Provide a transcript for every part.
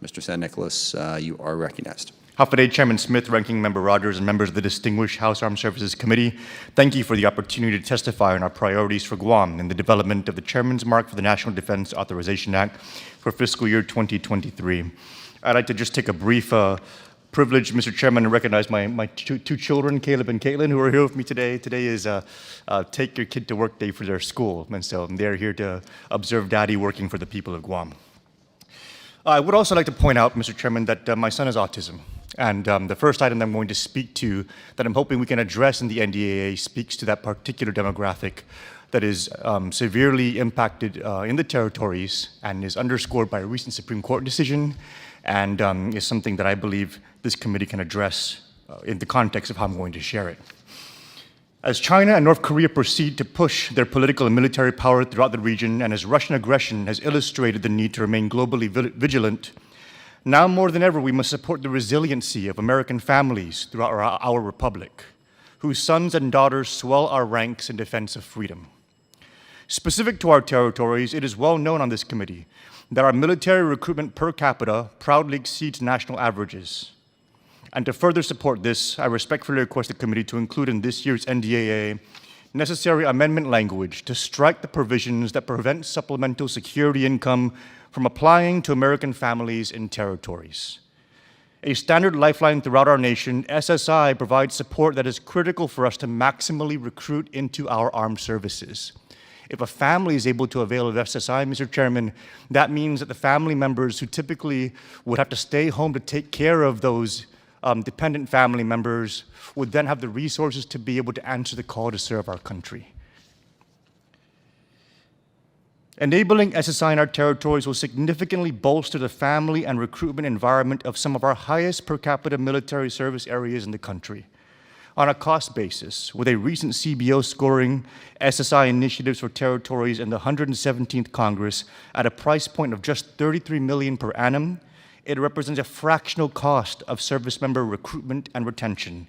Mr. San Nicolas, you are recognized. Hafa Chairman Smith, Ranking Member Rogers, and members of the distinguished House Armed Services Committee, thank you for the opportunity to testify on our priorities for Guam in the development of the Chairman's Mark for the National Defense Authorization Act for fiscal year 2023. I'd like to just take a brief privilege, Mr. Chairman, to recognize my two children, Caleb and Caitlin, who are here with me today. Today is Take Your Kid to Work Day for their school, and so they're here to observe Daddy working for the people of Guam. I would also like to point out, Mr. Chairman, that my son has autism. And the first item that I'm going to speak to that I'm hoping we can address in the NDAA speaks to that particular demographic that is severely impacted in the territories and is underscored by a recent Supreme Court decision and is something that I believe this committee can address in the context of how I'm going to share it. As China and North Korea proceed to push their political and military power throughout the region, and as Russian aggression has illustrated the need to remain globally vigilant, now more than ever, we must support the resiliency of American families throughout our republic, whose sons and daughters swell our ranks in defense of freedom. Specific to our territories, it is well known on this committee that our military recruitment per capita proudly exceeds national averages. And to further support this, I respectfully request the committee to include in this year's NDAA necessary amendment language to strike the provisions that prevent supplemental security income from applying to American families in territories. A standard lifeline throughout our nation, SSI provides support that is critical for us to maximally recruit into our armed services. If a family is able to avail of SSI, Mr. Chairman, that means that the family members who typically would have to stay home to take care of those dependent family members would then have the resources to be able to answer the call to serve our country. Enabling SSI in our territories will significantly bolster the family and recruitment environment of some of our highest per capita military service areas in the country. On a cost basis, with a recent CBO scoring SSI initiatives for territories in the 117th Congress at a price point of just $33 million per annum, it represents a fractional cost of service member recruitment and retention,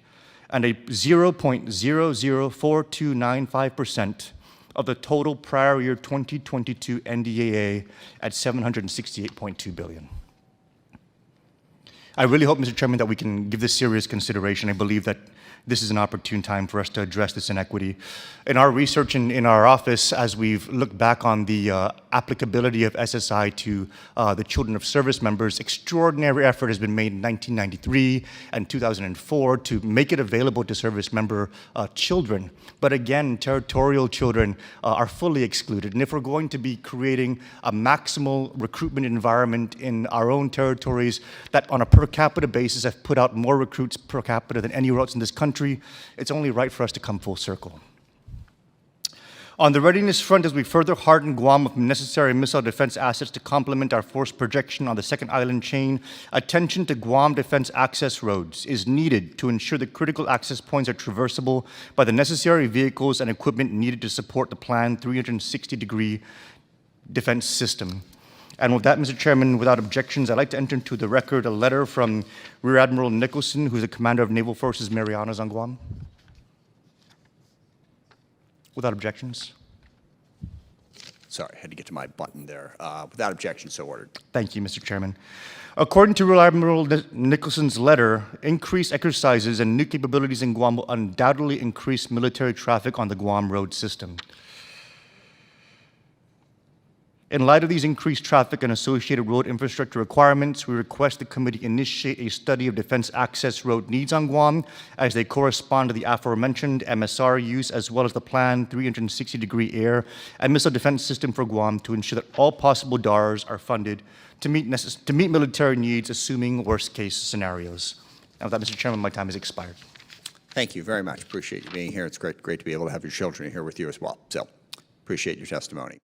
and a 0.004295% of the total prior year 2022 NDAA at $768.2 billion. I really hope, Mr. Chairman, that we can give this serious consideration. I believe that this is an opportune time for us to address this inequity. In our research in our office, as we've looked back on the applicability of SSI to the children of service members, extraordinary effort has been made in 1993 and 2004 to make it available to service member children. But again, territorial children are fully excluded. And if we're going to be creating a maximal recruitment environment in our own territories that on a per capita basis have put out more recruits per capita than anywhere else in this country, it's only right for us to come full circle. On the readiness front, as we further harden Guam with necessary missile defense assets to complement our force projection on the second island chain, attention to Guam defense access roads is needed to ensure that critical access points are traversable by the necessary vehicles and equipment needed to support the planned 360-degree defense system. And with that, Mr. Chairman, without objections, I'd like to enter into the record a letter from Rear Admiral Nicholson, who's the commander of Naval Forces Marianas on Guam. Without objections. Sorry, I had to get to my button there. Without objection, so ordered. Thank you, Mr. Chairman. According to Rear Admiral Nicholson's letter, increased exercises and new capabilities in Guam will undoubtedly increase military traffic on the Guam road system. In light of these increased traffic and associated road infrastructure requirements, we request the committee initiate a study of defense access road needs on Guam as they correspond to the aforementioned MSR use as well as the planned 360-degree air and missile defense system for Guam to ensure that all possible DARs are funded to meet military needs, assuming worst-case scenarios. And with that, Mr. Chairman, my time has expired. Thank you very much. Appreciate you being here. It's great to be able to have your children here with you as well. So, appreciate your testimony.